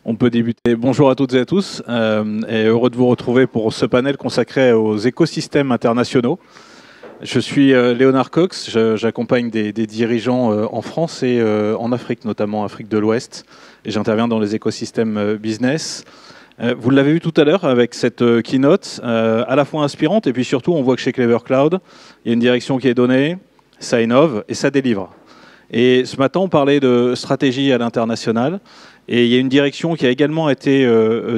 On peut débuter. Bonjour à toutes et à tous, et heureux de vous retrouver pour ce panel consacré aux écosystèmes internationaux. Je suis Léonard Cox, j'accompagne des dirigeants en France et en Afrique, notamment Afrique de l'Ouest, et j'interviens dans les écosystèmes business. Vous l'avez vu tout à l'heure avec cette keynote, à la fois inspirante, et puis surtout on voit que chez Clever Cloud, il y a une direction qui est donnée, ça innove et ça délivre. Et ce matin, on parlait de stratégie à l'international. Et il y a une direction qui a également été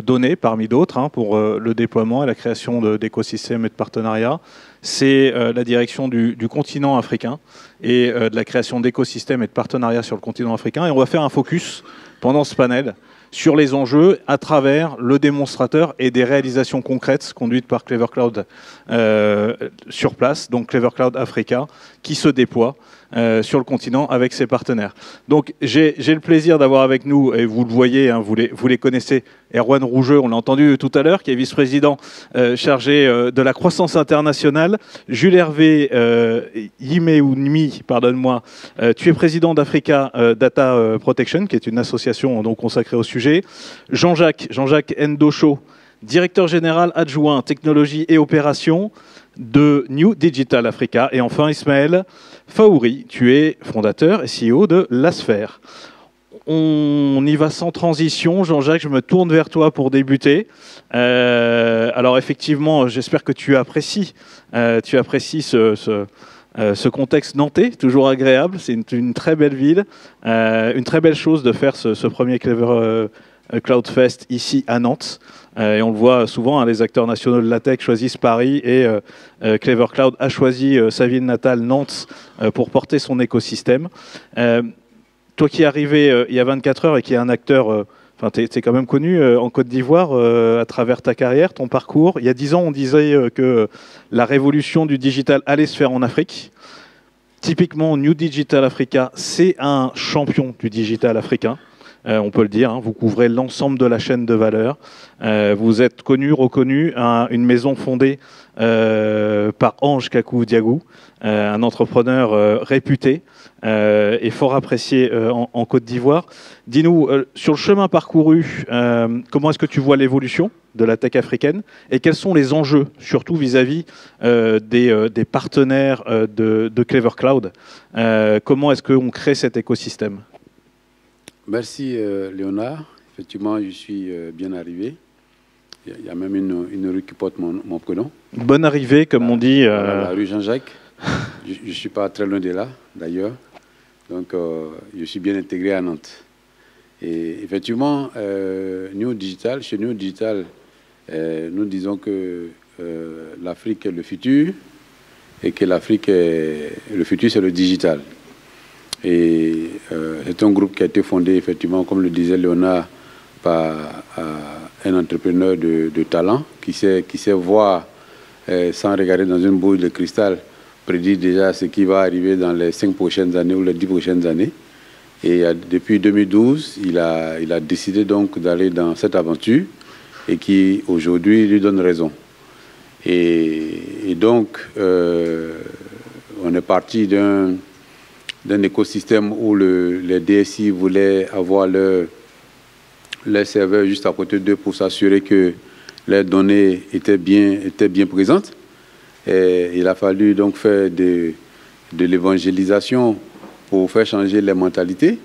donnée, parmi d'autres, pour le déploiement et la création d'écosystèmes et de partenariats. C'est la direction du continent africain et de la création d'écosystèmes et de partenariats sur le continent africain. Et on va faire un focus pendant ce panel sur les enjeux à travers le démonstrateur et des réalisations concrètes conduites par Clever Cloud sur place, donc Clever Cloud Africa, qui se déploie sur le continent avec ses partenaires. Donc j'ai le plaisir d'avoir avec nous, et vous le voyez, vous les connaissez, Erwan Rougeux, on l'a entendu tout à l'heure, qui est vice-président chargé de la croissance internationale. Jules Hervé Yimeounmi, pardonne-moi, tu es président d'Africa Data Protection, qui est une association donc consacrée au sujet. Jean-Jacques Ndocho, directeur général adjoint technologie et opérations de New Digital Africa. Et enfin, Ismaël Faouri, tu es fondateur et CEO de Lasphère. On y va sans transition. Jean-Jacques, je me tourne vers toi pour débuter. Alors effectivement, j'espère que tu apprécies ce contexte nantais, toujours agréable. C'est une très belle ville, une très belle chose de faire ce premier Clever Cloud Fest ici à Nantes. Et on le voit souvent, les acteurs nationaux de la tech choisissent Paris et Clever Cloud a choisi sa ville natale, Nantes, pour porter son écosystème. Toi qui es arrivé il y a 24 heures et qui est un acteur, tu es quand même connu en Côte d'Ivoire à travers ta carrière, ton parcours. Il y a 10 ans, on disait que la révolution du digital allait se faire en Afrique. Typiquement, New Digital Africa, c'est un champion du digital africain. On peut le dire, vous couvrez l'ensemble de la chaîne de valeur. Vous êtes connu, reconnu, une maison fondée par Ange Kakou Diagou, un entrepreneur réputé et fort apprécié en Côte d'Ivoire. Dis-nous, sur le chemin parcouru, comment est-ce que tu vois l'évolution de la tech africaine et quels sont les enjeux, surtout vis-à-vis des partenaires de Clever Cloud? Comment est-ce qu'on crée cet écosystème? Merci Léonard. Effectivement, je suis bien arrivé. Il y a même une rue qui porte mon prénom. Bonne arrivée, comme on dit. La rue Jean-Jacques. Je ne suis pas très loin de là, d'ailleurs. Donc, je suis bien intégré à Nantes. Et effectivement, New Digital, chez New Digital, nous disons que l'Afrique est le futur et que le futur, c'est le digital. Et c'est un groupe qui a été fondé, effectivement, comme le disait Léonard, par un entrepreneur de talent qui sait voir, sans regarder dans une boule de cristal, prédire déjà ce qui va arriver dans les 5 prochaines années ou les 10 prochaines années. Et depuis 2012, il a décidé donc d'aller dans cette aventure et qui, aujourd'hui, lui donne raison. Et donc, on est parti d'un écosystème où les DSI voulaient avoir leurs serveurs juste à côté d'eux pour s'assurer que les données étaient bien présentes. Et il a fallu donc faire de l'évangélisation pour faire changer les mentalités.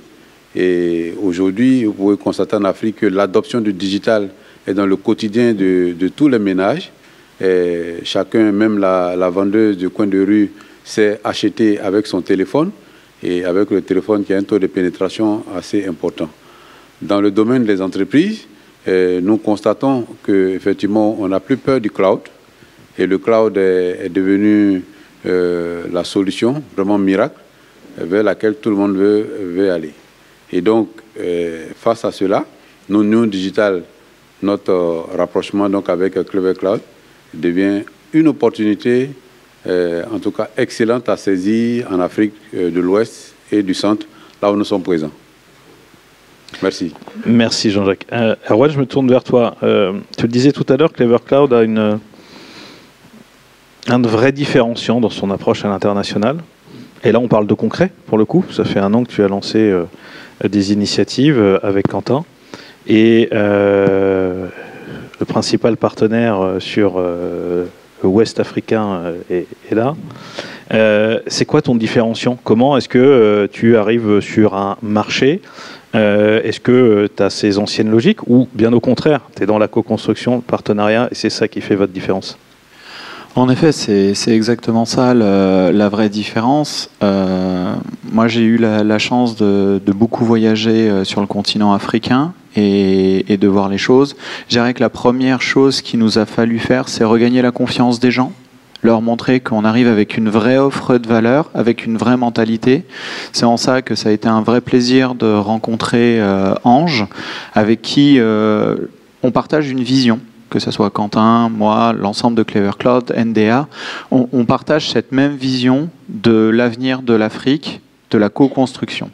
Et aujourd'hui, vous pouvez constater en Afrique que l'adoption du digital est dans le quotidien de tous les ménages. Et chacun, même la vendeuse du coin de rue, sait acheter avec son téléphone. Et avec le téléphone qui a un taux de pénétration assez important. Dans le domaine des entreprises, nous constatons qu'effectivement, on n'a plus peur du cloud. Et le cloud est devenu la solution, vraiment miracle, vers laquelle tout le monde veut aller. Et donc, face à cela, New Digital, notre rapprochement donc avec Clever Cloud, devient une opportunité en tout cas excellente à saisir en Afrique de l'Ouest et du Centre, là où nous sommes présents. Merci. Merci Jean-Jacques. Erwan, je me tourne vers toi. Tu le disais tout à l'heure, Clever Cloud a un vrai différenciant dans son approche à l'international. Et là, on parle de concret, pour le coup. Ça fait 1 an que tu as lancé des initiatives avec Quentin. et le principal partenaire sur l'Ouest africain est là. C'est quoi ton différenciant? Comment est-ce que tu arrives sur un marché? Est-ce que tu as ces anciennes logiques ou bien au contraire, tu es dans la co-construction, le partenariat et c'est ça qui fait votre différence? En effet, c'est exactement ça la vraie différence. Moi, j'ai eu la chance de beaucoup voyager sur le continent africain et de voir les choses. Je dirais que la première chose qu'il nous a fallu faire, c'est regagner la confiance des gens, leur montrer qu'on arrive avec une vraie offre de valeur, avec une vraie mentalité. C'est en ça que ça a été un vrai plaisir de rencontrer Ange, avec qui on partage une vision. Que ce soit Quentin, moi, l'ensemble de Clever Cloud, NDA, on partage cette même vision de l'avenir de l'Afrique, de la co-construction.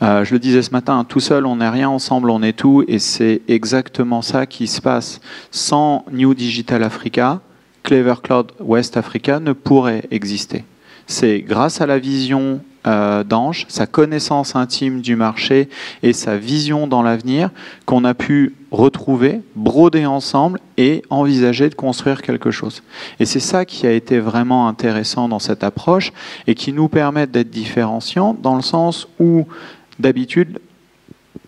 Je le disais ce matin, tout seul on n'est rien, ensemble on est tout, et c'est exactement ça qui se passe. Sans New Digital Africa, Clever Cloud West Africa ne pourrait exister. C'est grâce à la vision d'Ange, sa connaissance intime du marché et sa vision dans l'avenir qu'on a pu retrouver, broder ensemble et envisager de construire quelque chose. Et c'est ça qui a été vraiment intéressant dans cette approche et qui nous permet d'être différenciants dans le sens où d'habitude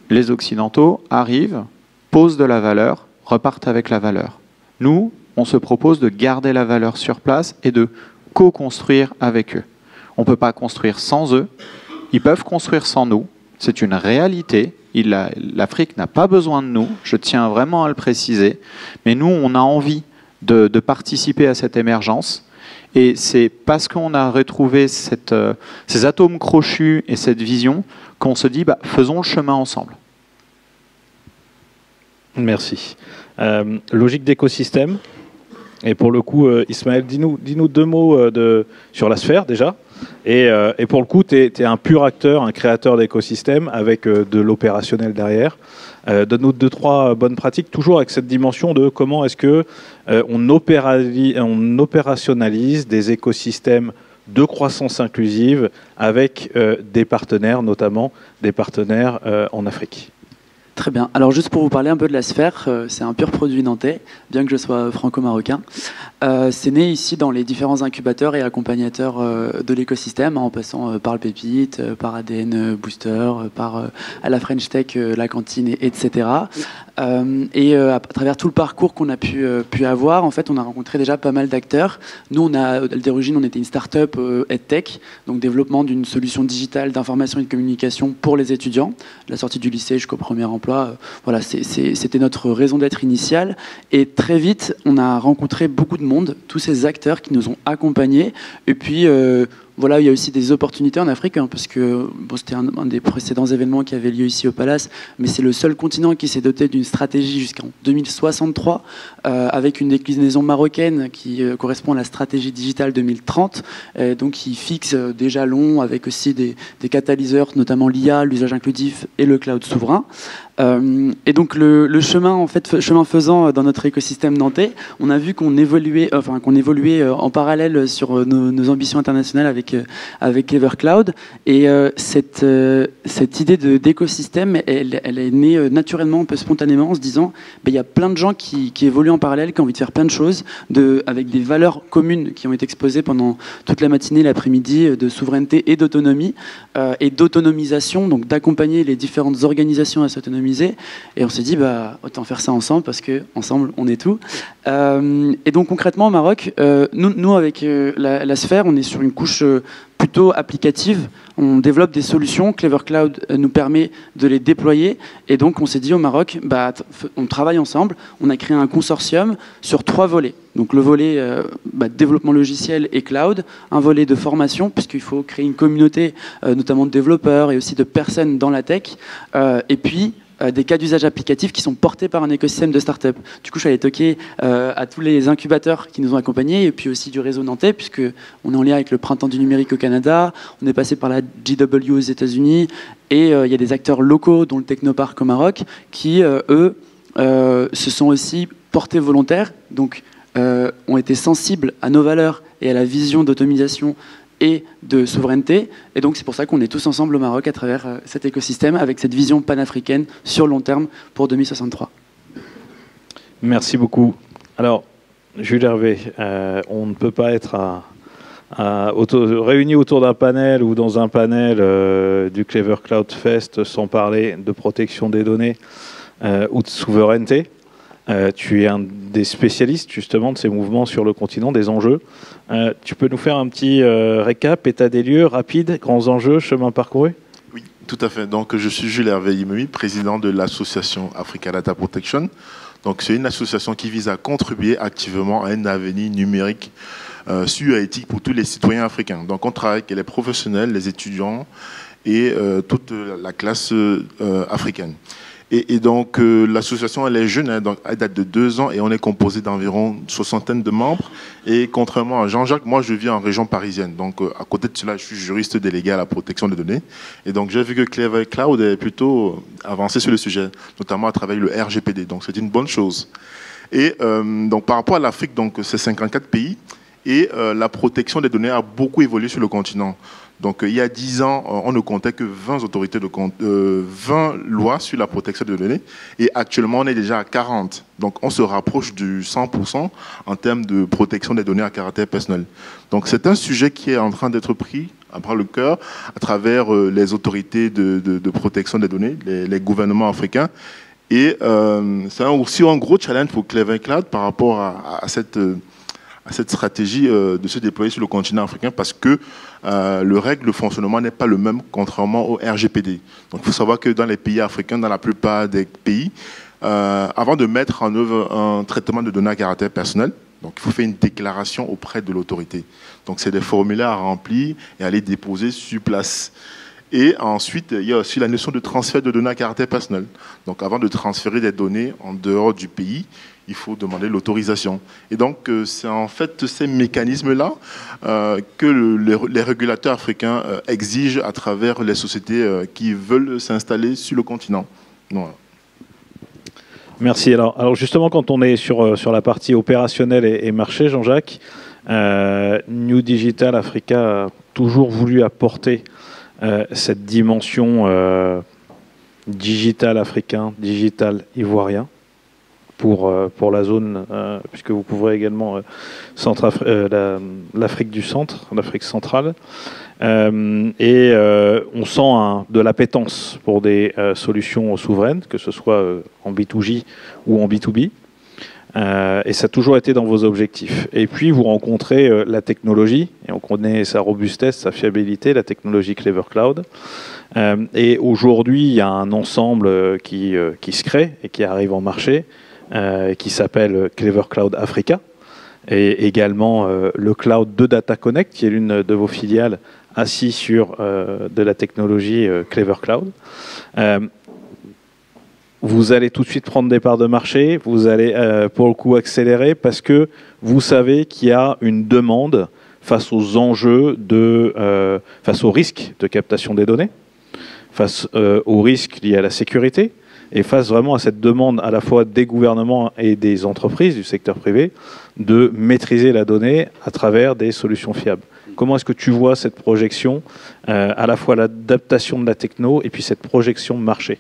les Occidentaux arrivent, posent de la valeur, repartent avec la valeur. Nous, on se propose de garder la valeur sur place et de co-construire avec eux. On ne peut pas construire sans eux. Ils peuvent construire sans nous. C'est une réalité. L'Afrique n'a pas besoin de nous. Je tiens vraiment à le préciser. Mais nous, on a envie de participer à cette émergence. Et c'est parce qu'on a retrouvé ces atomes crochus et cette vision qu'on se dit, faisons le chemin ensemble. Merci. Logique d'écosystème. Et pour le coup, Ismaël, dis-nous 2 mots sur la sphère déjà. Et pour le coup, tu es un pur acteur, un créateur d'écosystème avec de l'opérationnel derrière. Donne-nous 2-3 bonnes pratiques, toujours avec cette dimension de comment est-ce que on opérationnalise des écosystèmes de croissance inclusive avec des partenaires, notamment des partenaires en Afrique. Très bien. Alors juste pour vous parler un peu de la sphère, c'est un pur produit nantais, bien que je sois franco-marocain. C'est né ici dans les différents incubateurs et accompagnateurs de l'écosystème, en passant par le Pépite, par ADN Booster, par à la French Tech, la cantine, etc. Et à travers tout le parcours qu'on a pu avoir, en fait, on a rencontré déjà pas mal d'acteurs. Nous, d'origine, on était une start-up EdTech, donc développement d'une solution digitale d'information et de communication pour les étudiants, de la sortie du lycée jusqu'au premier emploi. Voilà, c'était notre raison d'être initiale. Et très vite, on a rencontré beaucoup de monde, tous ces acteurs qui nous ont accompagnés. Et puis, voilà, il y a aussi des opportunités en Afrique, hein, parce que c'était un des précédents événements qui avait lieu ici au Palace, mais c'est le seul continent qui s'est doté d'une stratégie jusqu'en 2063, avec une déclinaison marocaine qui correspond à la stratégie digitale 2030, donc qui fixe des jalons avec aussi des catalyseurs, notamment l'IA, l'usage inclusif et le cloud souverain. Et donc le chemin, en fait, chemin faisant dans notre écosystème nantais, on a vu qu'on évoluait en parallèle sur nos ambitions internationales avec Clever Cloud. Et cette idée d'écosystème, elle est née naturellement, un peu spontanément, en se disant, il y a plein de gens qui évoluent en parallèle, qui ont envie de faire plein de choses, avec des valeurs communes qui ont été exposées pendant toute la matinée, l'après-midi, de souveraineté et d'autonomie, et d'autonomisation, donc d'accompagner les différentes organisations à s'autonomiser. Et on s'est dit, autant faire ça ensemble, parce qu'ensemble, on est tout. Et donc concrètement, au Maroc, nous avec la sphère, on est sur une couche plutôt applicative. On développe des solutions. Clever Cloud nous permet de les déployer. Et donc, on s'est dit au Maroc, on travaille ensemble. On a créé un consortium sur 3 volets. Donc, le volet développement logiciel et cloud, un volet de formation, puisqu'il faut créer une communauté, notamment de développeurs et aussi de personnes dans la tech. Et puis, des cas d'usage applicatifs qui sont portés par un écosystème de start-up. Du coup, je suis allé toquer à tous les incubateurs qui nous ont accompagnés, et puis aussi du réseau nantais, puisqu'on est en lien avec le Printemps du numérique au Canada, on est passé par la GW aux États-Unis, et il y a des acteurs locaux, dont le Technopark au Maroc, qui, eux, se sont aussi portés volontaires, donc ont été sensibles à nos valeurs et à la vision d'automatisation et de souveraineté. Et donc c'est pour ça qu'on est tous ensemble au Maroc à travers cet écosystème, avec cette vision panafricaine sur long terme pour 2063. Merci beaucoup. Alors, Jules Hervé, on ne peut pas être réunis autour d'un panel ou dans un panel du Clever Cloud Fest sans parler de protection des données ou de souveraineté. Tu es un des spécialistes justement de ces mouvements sur le continent, des enjeux. Tu peux nous faire un petit récap, état des lieux, rapide, grands enjeux, chemin parcouru? Oui, tout à fait. Donc, je suis Jules Hervé Yimemi, président de l'association Africa Data Protection. Donc, c'est une association qui vise à contribuer activement à un avenir numérique sûr et éthique pour tous les citoyens africains. Donc, on travaille avec les professionnels, les étudiants et toute la classe africaine. Et donc, l'association, elle est jeune, hein, donc elle date de 2 ans et on est composé d'environ une soixantaine de membres. Et contrairement à Jean-Jacques, moi, je vis en région parisienne. Donc, à côté de cela, je suis juriste délégué à la protection des données. Et donc, j'ai vu que Clever Cloud est plutôt avancé sur le sujet, notamment à travers le RGPD. Donc, c'est une bonne chose. Et donc, par rapport à l'Afrique, donc, c'est 54 pays. Et la protection des données a beaucoup évolué sur le continent. Donc, il y a 10 ans, on ne comptait que 20 lois sur la protection des données. Et actuellement, on est déjà à 40. Donc, on se rapproche du 100% en termes de protection des données à caractère personnel. Donc, c'est un sujet qui est en train d'être pris à bras le cœur à travers les autorités de protection des données, les gouvernements africains. Et c'est aussi un gros challenge pour Clever Cloud par rapport à cette stratégie de se déployer sur le continent africain parce que le règle de fonctionnement n'est pas le même contrairement au RGPD. Donc il faut savoir que dans les pays africains, dans la plupart des pays, avant de mettre en œuvre un traitement de données à caractère personnel, donc il faut faire une déclaration auprès de l'autorité. Donc c'est des formulaires à remplir et à les déposer sur place. Et ensuite, il y a aussi la notion de transfert de données à caractère personnel. Donc avant de transférer des données en dehors du pays, il faut demander l'autorisation. Et donc, c'est en fait ces mécanismes-là que les régulateurs africains exigent à travers les sociétés qui veulent s'installer sur le continent. Voilà. Merci. Alors justement, quand on est sur la partie opérationnelle et marché, Jean-Jacques, New Digital Africa a toujours voulu apporter cette dimension digital africain, digital ivoirien, pour la zone, puisque vous couvrez également l'Afrique du centre, l'Afrique centrale. Et on sent de l'appétence pour des solutions souveraines, que ce soit en B2J ou en B2B. Et ça a toujours été dans vos objectifs. Et puis, vous rencontrez la technologie, et on connaît sa robustesse, sa fiabilité, la technologie Clever Cloud. Et aujourd'hui, il y a un ensemble qui se crée et qui arrive en marché, qui s'appelle Clever Cloud Africa, et également le cloud de Data Connect, qui est l'une de vos filiales, assis sur de la technologie Clever Cloud. Vous allez tout de suite prendre des parts de marché, vous allez pour le coup accélérer parce que vous savez qu'il y a une demande face aux enjeux, face aux risques de captation des données, face aux risques liés à la sécurité, et face vraiment à cette demande à la fois des gouvernements et des entreprises du secteur privé de maîtriser la donnée à travers des solutions fiables. Comment est-ce que tu vois cette projection, à la fois l'adaptation de la techno et puis cette projection marché?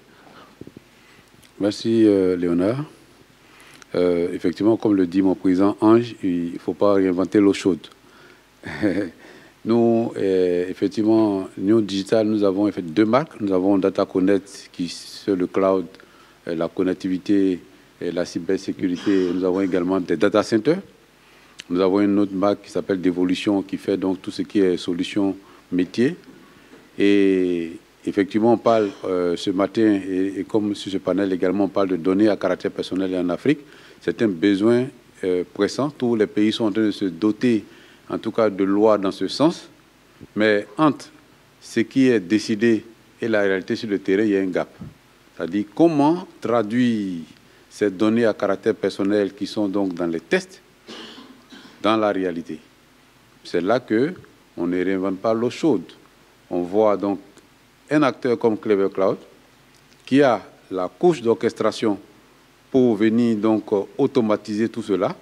Merci Léonard. Effectivement, comme le dit mon président Ange, il ne faut pas réinventer l'eau chaude. Nous, effectivement, New Digital, nous avons fait 2 marques. Nous avons Data Connect, qui c'est le cloud, la connectivité et la cybersécurité. Nous avons également des data centers. Nous avons une autre marque qui s'appelle Devolution, qui fait donc tout ce qui est solutions métiers. Et effectivement, on parle ce matin, et comme sur ce panel également, on parle de données à caractère personnel en Afrique. C'est un besoin pressant. Tous les pays sont en train de se doter, en tout cas, de lois dans ce sens. Mais entre ce qui est décidé et la réalité sur le terrain, il y a un gap. C'est-à-dire comment traduire ces données à caractère personnel qui sont donc dans les tests, dans la réalité. C'est là qu'on ne réinvente pas l'eau chaude. On voit donc un acteur comme Clever Cloud qui a la couche d'orchestration pour venir donc automatiser tout cela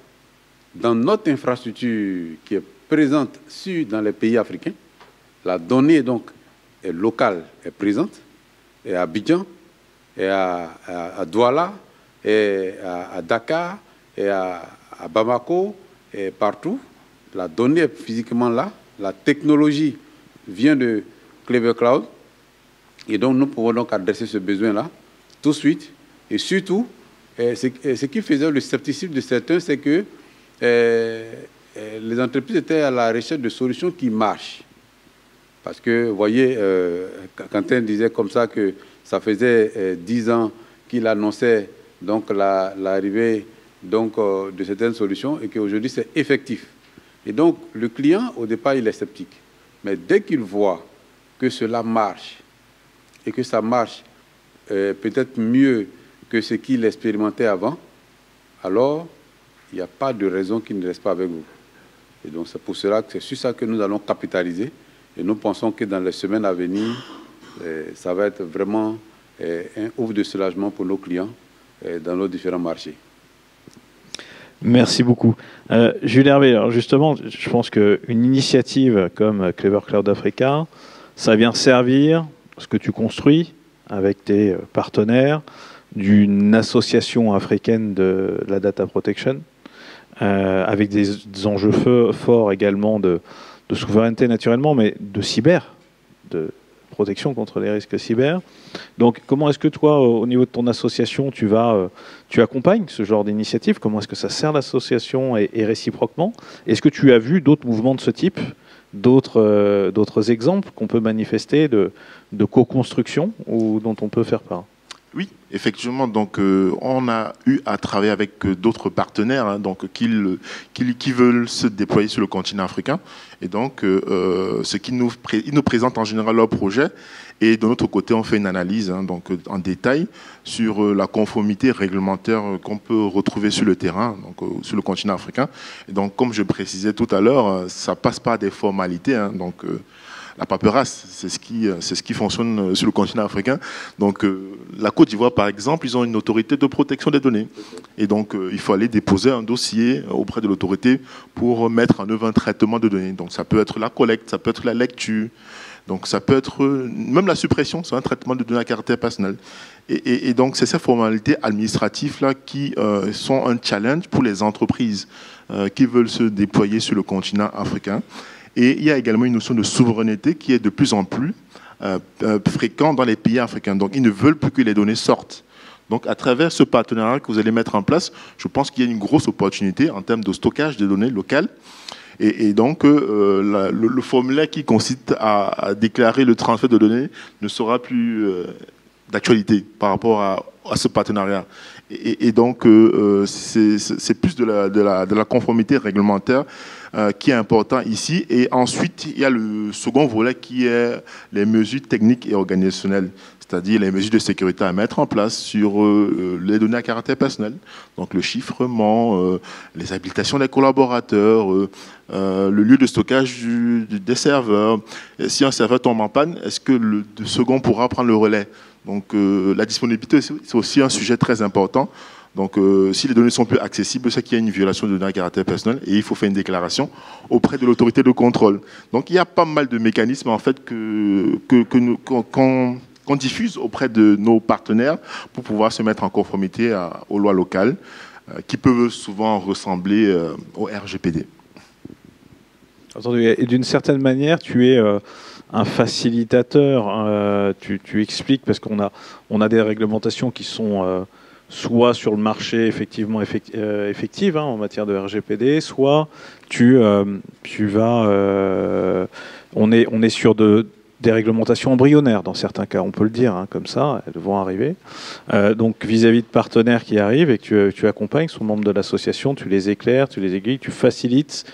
dans notre infrastructure qui est présente dans les pays africains. la donnée donc est locale, est présente, et à Abidjan, et à Douala, et à Dakar, et à Bamako, et partout. La donnée est physiquement là. La technologie vient de Clever Cloud. Et donc, nous pouvons donc adresser ce besoin-là tout de suite. Et surtout, ce qui faisait le scepticisme de certains, c'est que les entreprises étaient à la recherche de solutions qui marchent. Parce que, vous voyez, Quentin disait comme ça que ça faisait 10 ans qu'il annonçait donc l'arrivée donc de certaines solutions et qu'aujourd'hui c'est effectif. Et donc le client au départ il est sceptique, mais dès qu'il voit que cela marche et que ça marche peut-être mieux que ce qu'il expérimentait avant, alors il n'y a pas de raison qu'il ne reste pas avec vous. Et donc c'est pour cela que c'est sur ça que nous allons capitaliser et nous pensons que dans les semaines à venir, ça va être vraiment un ouf de soulagement pour nos clients dans nos différents marchés. Merci beaucoup. Jules Hervé, alors justement, je pense qu'une initiative comme Clever Cloud Africa, ça vient servir ce que tu construis avec tes partenaires d'une association africaine de la data protection, avec des enjeux forts également de souveraineté naturellement, mais de cyber, de protection contre les risques cyber. Donc, comment est-ce que toi, au niveau de ton association, tu accompagnes ce genre d'initiative? Comment est-ce que ça sert l'association et réciproquement? Est-ce que tu as vu d'autres mouvements de ce type, d'autres exemples qu'on peut manifester de co-construction ou dont on peut faire part? Oui, effectivement. Donc, on a eu à travailler avec d'autres partenaires, hein, donc qui veulent se déployer sur le continent africain. Et donc, ils nous présentent en général leur projet. Et de notre côté, on fait une analyse, hein, donc en détail sur la conformité réglementaire qu'on peut retrouver sur le terrain, donc sur le continent africain. Et donc, comme je précisais tout à l'heure, ça passe par des formalités, hein, donc. La paperasse, c'est ce qui fonctionne sur le continent africain. Donc, la Côte d'Ivoire, par exemple, ils ont une autorité de protection des données. Et donc, il faut aller déposer un dossier auprès de l'autorité pour mettre en œuvre un traitement de données. Donc, ça peut être la collecte, ça peut être la lecture. Donc, ça peut être même la suppression, c'est un traitement de données à caractère personnel. Et donc, c'est ces formalités administratives-là qui sont un challenge pour les entreprises qui veulent se déployer sur le continent africain. Et il y a également une notion de souveraineté qui est de plus en plus fréquente dans les pays africains. Donc, ils ne veulent plus que les données sortent. Donc, à travers ce partenariat que vous allez mettre en place, je pense qu'il y a une grosse opportunité en termes de stockage de données locales. Et donc, le formulaire qui consiste à déclarer le transfert de données ne sera plus d'actualité par rapport à ce partenariat. Et donc, c'est plus de la conformité réglementaire qui est important ici. Et ensuite, il y a le second volet qui est les mesures techniques et organisationnelles, c'est-à-dire les mesures de sécurité à mettre en place sur les données à caractère personnel, donc le chiffrement, les habilitations des collaborateurs, le lieu de stockage des serveurs. Et si un serveur tombe en panne, est-ce que le second pourra prendre le relais? Donc la disponibilité, c'est aussi un sujet très important. Donc, si les données sont plus accessibles, c'est qu'il y a une violation de données à caractère personnel et il faut faire une déclaration auprès de l'autorité de contrôle. Donc, il y a pas mal de mécanismes en fait qu'on diffuse auprès de nos partenaires pour pouvoir se mettre en conformité aux lois locales qui peuvent souvent ressembler au RGPD. Entendu. Et d'une certaine manière, tu es un facilitateur. Tu expliques parce qu'on a des réglementations qui sont soit sur le marché effectivement effective en matière de RGPD, soit on est sur des réglementations embryonnaires dans certains cas, on peut le dire comme ça, elles vont arriver. Donc vis-à-vis de partenaires qui arrivent et que tu accompagnes, sont membres de l'association, tu les éclaires, tu les aiguilles, tu facilites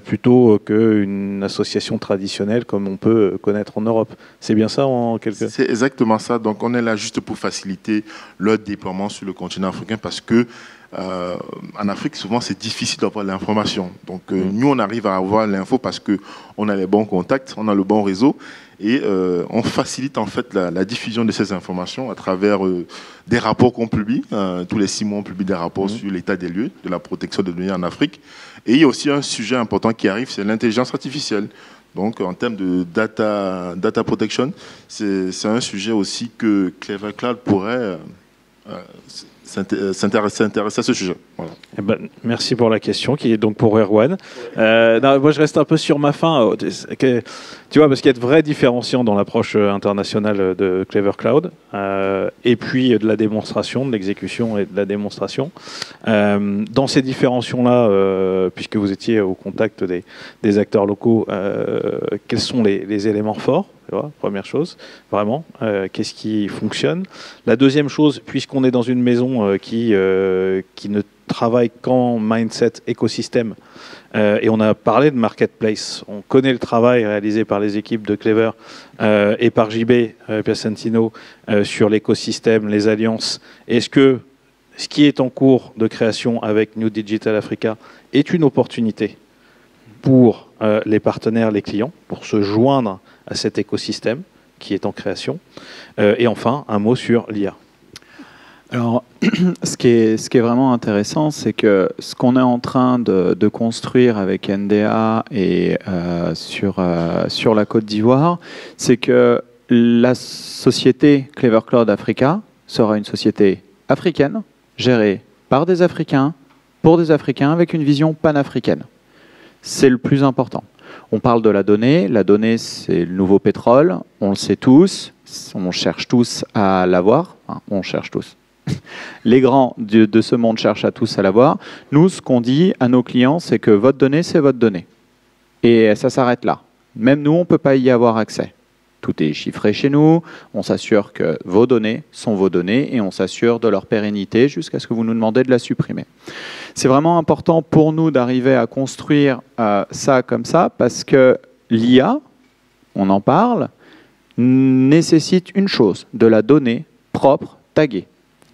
plutôt qu'une association traditionnelle comme on peut connaître en Europe. C'est bien ça en quelque sorte? C'est exactement ça. Donc on est là juste pour faciliter leur déploiement sur le continent africain parce que en Afrique, souvent, c'est difficile d'avoir l'information. Donc, nous, on arrive à avoir l'info parce qu'on a les bons contacts, on a le bon réseau et on facilite en fait la diffusion de ces informations à travers des rapports qu'on publie. Tous les 6 mois, on publie des rapports sur l'état des lieux de la protection des données en Afrique. Et il y a aussi un sujet important qui arrive, c'est l'intelligence artificielle. Donc, en termes de data protection, c'est un sujet aussi que Clever Cloud pourrait s'intéresser à ce sujet. Voilà. Eh ben, merci pour la question, qui est donc pour Erwan. Moi, je reste un peu sur ma faim. Tu vois, parce qu'il y a de vrais différenciants dans l'approche internationale de Clever Cloud, et puis de la démonstration, de l'exécution et de la démonstration. Dans ces différenciations-là, puisque vous étiez au contact des acteurs locaux, quels sont les éléments forts? Première chose, vraiment, qu'est-ce qui fonctionne? La deuxième chose, puisqu'on est dans une maison qui ne travaille qu'en mindset écosystème, et on a parlé de marketplace, on connaît le travail réalisé par les équipes de Clever et par JB Piacentino sur l'écosystème, les alliances. Est-ce que ce qui est en cours de création avec New Digital Africa est une opportunité pour les partenaires, les clients, pour se joindre à cet écosystème qui est en création? Et enfin, un mot sur l'IA. Alors, ce qui est vraiment intéressant, c'est que ce qu'on est en train de construire avec NDA et sur la Côte d'Ivoire, c'est que la société Clever Cloud Africa sera une société africaine, gérée par des Africains, pour des Africains, avec une vision panafricaine. C'est le plus important. On parle de la donnée c'est le nouveau pétrole, on le sait tous, on cherche tous à l'avoir, enfin, on cherche tous. Les grands de ce monde cherchent à tous à l'avoir. Nous, ce qu'on dit à nos clients, c'est que votre donnée, c'est votre donnée. Et ça s'arrête là. Même nous, on ne peut pas y avoir accès. Tout est chiffré chez nous, on s'assure que vos données sont vos données et on s'assure de leur pérennité jusqu'à ce que vous nous demandez de la supprimer. C'est vraiment important pour nous d'arriver à construire ça comme ça parce que l'IA, on en parle, nécessite une chose, de la donnée propre, taguée.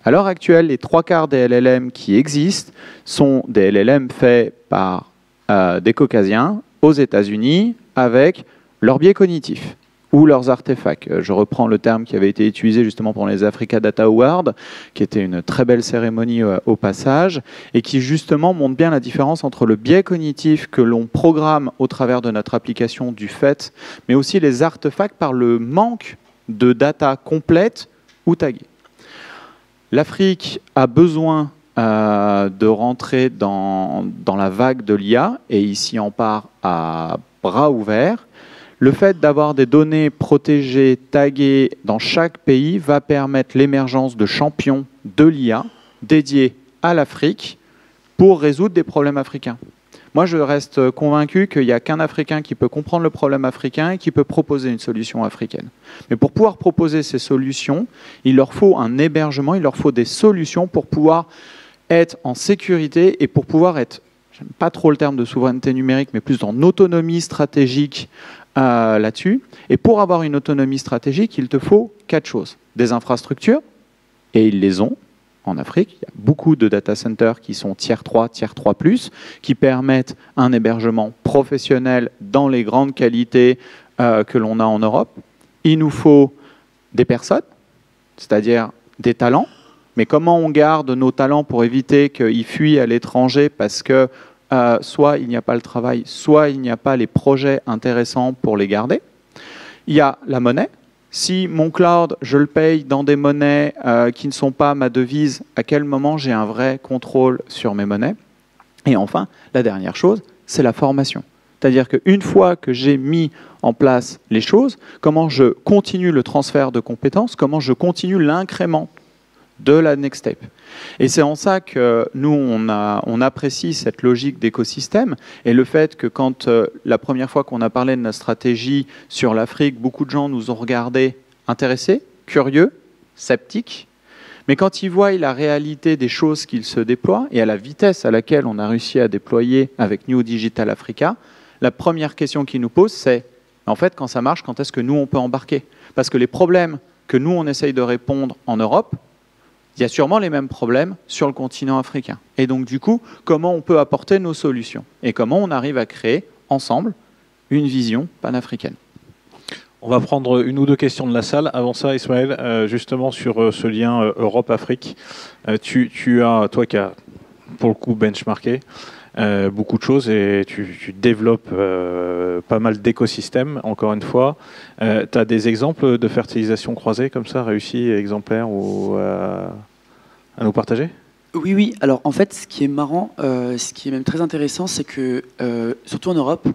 À l'heure actuelle, les 3/4 des LLM qui existent sont des LLM faits par des Caucasiens aux États-Unis avec leur biais cognitif ou leurs artefacts. Je reprends le terme qui avait été utilisé justement pour les Africa Data Awards, qui était une très belle cérémonie au passage, et qui justement montre bien la différence entre le biais cognitif que l'on programme au travers de notre application du fait, mais aussi les artefacts par le manque de data complète ou taguée. L'Afrique a besoin de rentrer dans la vague de l'IA et il s'y empare à bras ouverts. Le fait d'avoir des données protégées, taguées dans chaque pays va permettre l'émergence de champions de l'IA dédiés à l'Afrique pour résoudre des problèmes africains. Moi, je reste convaincu qu'il n'y a qu'un Africain qui peut comprendre le problème africain et qui peut proposer une solution africaine. Mais pour pouvoir proposer ces solutions, il leur faut un hébergement, il leur faut des solutions pour pouvoir être en sécurité et pour pouvoir être, j'aime pas trop le terme de souveraineté numérique, mais plus en autonomie stratégique là-dessus. Et pour avoir une autonomie stratégique, il te faut 4 choses. Des infrastructures, et ils les ont. En Afrique, il y a beaucoup de data centers qui sont tier 3, tier 3+, qui permettent un hébergement professionnel dans les grandes qualités que l'on a en Europe. Il nous faut des personnes, c'est-à-dire des talents. Mais comment on garde nos talents pour éviter qu'ils fuient à l'étranger parce que soit il n'y a pas le travail, soit il n'y a pas les projets intéressants pour les garder. Il y a la monnaie. Si mon cloud, je le paye dans des monnaies qui ne sont pas ma devise, à quel moment j'ai un vrai contrôle sur mes monnaies? Et enfin, la dernière chose, c'est la formation. C'est-à-dire qu'une fois que j'ai mis en place les choses, comment je continue le transfert de compétences, comment je continue l'incrément de la next step. Et c'est en ça que nous, on apprécie cette logique d'écosystème et le fait que quand la première fois qu'on a parlé de notre stratégie sur l'Afrique, beaucoup de gens nous ont regardés intéressés, curieux, sceptiques, mais quand ils voient la réalité des choses qu'ils se déploient et à la vitesse à laquelle on a réussi à déployer avec New Digital Africa, la première question qu'ils nous posent, c'est en fait, quand ça marche, quand est-ce que nous, on peut embarquer? Parce que les problèmes que nous, on essaye de répondre en Europe, il y a sûrement les mêmes problèmes sur le continent africain. Et donc, du coup, comment on peut apporter nos solutions? Et comment on arrive à créer, ensemble, une vision panafricaine? On va prendre une ou deux questions de la salle. Avant ça, Ismaël, justement sur ce lien Europe-Afrique, tu as, toi qui as, pour le coup, benchmarké, beaucoup de choses et tu développes pas mal d'écosystèmes, encore une fois. Tu as des exemples de fertilisation croisée comme ça, réussis, exemplaires, ou à nous partager ? Oui. Alors en fait, ce qui est marrant, ce qui est même très intéressant, c'est que, surtout en Europe,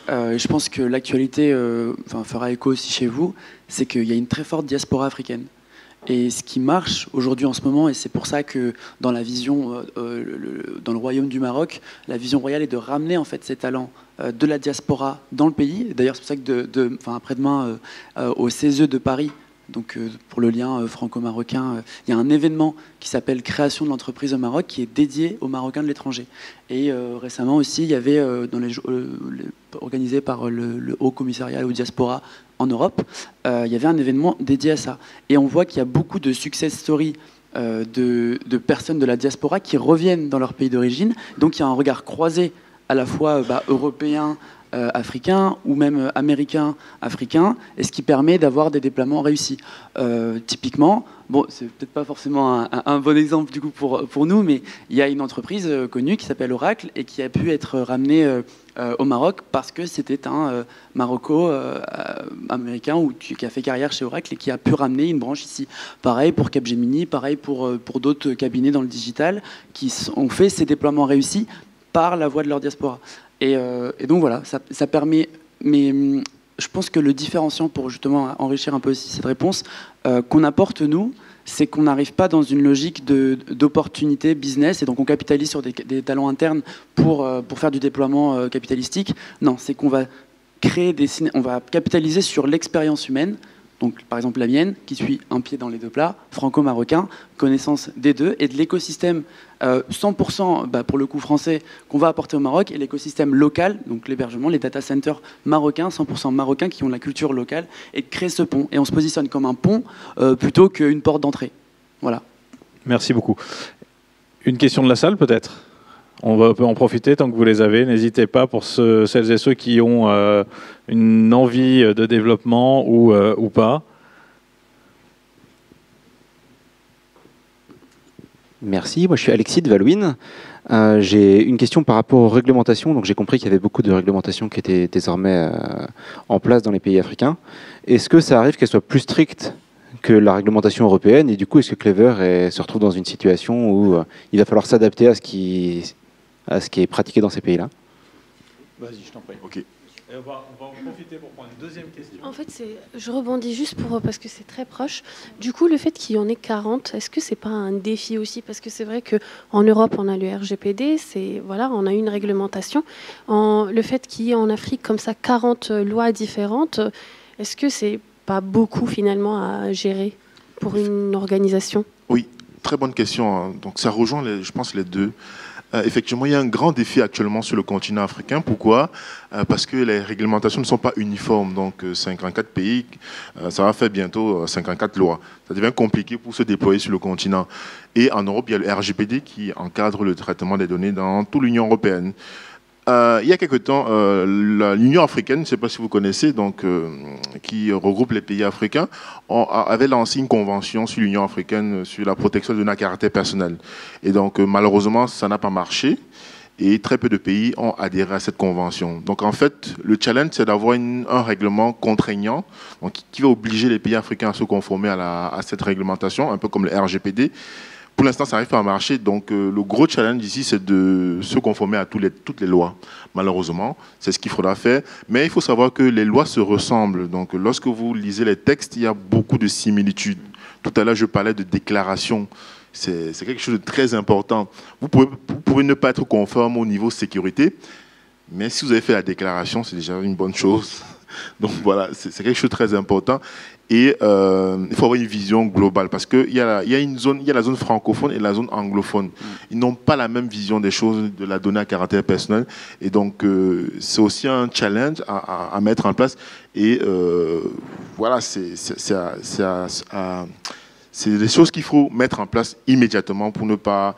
je pense que l'actualité fera écho aussi chez vous, c'est qu'il y a une très forte diaspora africaine. Et ce qui marche aujourd'hui en ce moment, et c'est pour ça que dans la vision, dans le royaume du Maroc, la vision royale est de ramener en fait ces talents de la diaspora dans le pays. D'ailleurs, c'est pour ça que après-demain, au CESE de Paris, donc pour le lien franco-marocain, il y a un événement qui s'appelle Création de l'entreprise au Maroc, qui est dédié aux Marocains de l'étranger. Et récemment aussi, il y avait, organisé par le Haut Commissariat aux Diaspora en Europe, il y avait un événement dédié à ça. Et on voit qu'il y a beaucoup de success stories de personnes de la diaspora qui reviennent dans leur pays d'origine. Donc il y a un regard croisé à la fois européen, africain ou même américain, africain, et ce qui permet d'avoir des déploiements réussis. Typiquement, bon, c'est peut-être pas forcément un bon exemple du coup pour nous, mais il y a une entreprise connue qui s'appelle Oracle et qui a pu être ramenée au Maroc parce que c'était un Maroco-américain qui a fait carrière chez Oracle et qui a pu ramener une branche ici. Pareil pour Capgemini, pareil pour d'autres cabinets dans le digital qui ont fait ces déploiements réussis par la voie de leur diaspora. Et donc voilà, ça permet, mais je pense que le différenciant pour justement enrichir un peu aussi cette réponse qu'on apporte nous, c'est qu'on n'arrive pas dans une logique d'opportunité business et donc on capitalise sur des talents internes pour faire du déploiement capitalistique. Non, c'est qu'on va on va capitaliser sur l'expérience humaine. Donc, par exemple, la mienne, qui suit un pied dans les deux plats, franco-marocain, connaissance des deux, et de l'écosystème 100% pour le coup français qu'on va apporter au Maroc, et l'écosystème local, donc l'hébergement, les data centers marocains, 100% marocains, qui ont la culture locale, et de créer ce pont. Et on se positionne comme un pont plutôt qu'une porte d'entrée. Voilà. Merci beaucoup. Une question de la salle, peut-être ? On peut en profiter tant que vous les avez. N'hésitez pas pour celles et ceux qui ont une envie de développement ou pas. Merci, moi je suis Alexis de Valouine. J'ai une question par rapport aux réglementations. Donc j'ai compris qu'il y avait beaucoup de réglementations qui étaient désormais en place dans les pays africains. Est-ce que ça arrive qu'elles soient plus strictes que la réglementation européenne ? Et du coup, est-ce que Clever se retrouve dans une situation où il va falloir s'adapter à ce qui est pratiqué dans ces pays-là? Vas-y, je t'en prie. Ok. Et on va en profiter pour prendre une deuxième question. En fait, je rebondis juste parce que c'est très proche. Du coup, le fait qu'il y en ait 40, est-ce que c'est pas un défi aussi? Parce que c'est vrai qu'en Europe, on a le RGPD, on a une réglementation. Le fait qu'il y ait en Afrique comme ça 40 lois différentes, est-ce que c'est pas beaucoup finalement à gérer pour une organisation? Oui, très bonne question. Donc ça rejoint, je pense, les deux. Effectivement, il y a un grand défi actuellement sur le continent africain. Pourquoi ? Parce que les réglementations ne sont pas uniformes. Donc 54 pays, ça va faire bientôt 54 lois. Ça devient compliqué pour se déployer sur le continent. Et en Europe, il y a le RGPD qui encadre le traitement des données dans toute l'Union européenne. Il y a quelque temps, l'Union africaine, je ne sais pas si vous connaissez, qui regroupe les pays africains, avait lancé une convention sur l'Union africaine sur la protection de données à caractère personnel. Et donc, malheureusement, ça n'a pas marché. Et très peu de pays ont adhéré à cette convention. Donc, en fait, le challenge, c'est d'avoir un règlement contraignant qui va obliger les pays africains à se conformer à cette réglementation, un peu comme le RGPD. Pour l'instant, ça n'arrive pas à marcher. Donc, le gros challenge ici, c'est de se conformer à toutes les lois. Malheureusement, c'est ce qu'il faudra faire. Mais il faut savoir que les lois se ressemblent. Donc, lorsque vous lisez les textes, il y a beaucoup de similitudes. Tout à l'heure, je parlais de déclaration. C'est quelque chose de très important. Vous pouvez ne pas être conforme au niveau sécurité, mais si vous avez fait la déclaration, c'est déjà une bonne chose. Donc, voilà, c'est quelque chose de très important. Et il faut avoir une vision globale parce qu'il y a la zone francophone et la zone anglophone. Ils n'ont pas la même vision des choses, de la donnée à caractère personnel. Et donc, c'est aussi un challenge à mettre en place. Et voilà, c'est des choses qu'il faut mettre en place immédiatement pour ne pas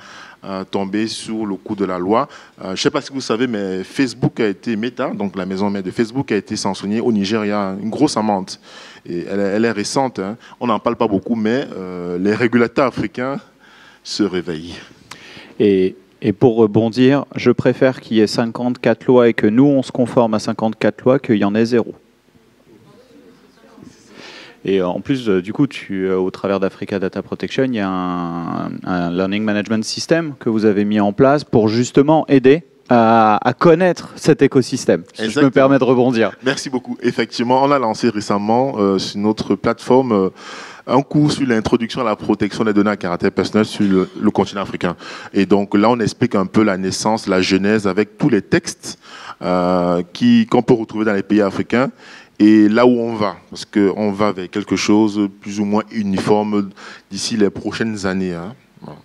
tomber sous le coup de la loi. Je ne sais pas si vous savez, mais Facebook a été, Meta, donc la maison mère de Facebook, a été sanctionnée au Niger. Il y a une grosse amende. Et elle est récente. Hein. On n'en parle pas beaucoup, mais les régulateurs africains se réveillent. Et Et pour rebondir, je préfère qu'il y ait 54 lois et que nous, on se conforme à 54 lois qu'il y en ait 0. Et en plus, du coup, au travers d'Africa Data Protection, il y a un Learning Management System que vous avez mis en place pour justement aider à connaître cet écosystème. Si je me permets de rebondir. Merci beaucoup. Effectivement, on a lancé récemment sur notre plateforme un cours sur l'introduction à la protection des données à caractère personnel sur le continent africain. Et donc là, on explique un peu la naissance, la genèse avec tous les textes qu'on peut retrouver dans les pays africains et là où on va. Parce qu'on va vers quelque chose plus ou moins uniforme d'ici les prochaines années. Hein. Voilà.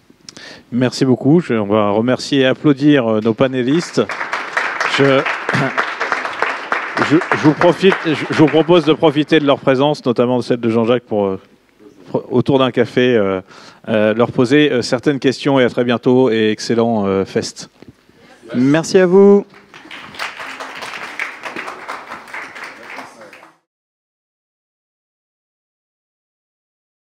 Merci beaucoup. On va remercier et applaudir nos panélistes. Je vous propose de profiter de leur présence, notamment de celle de Jean-Jacques, pour autour d'un café, leur poser certaines questions et à très bientôt et excellent fest. Merci à vous.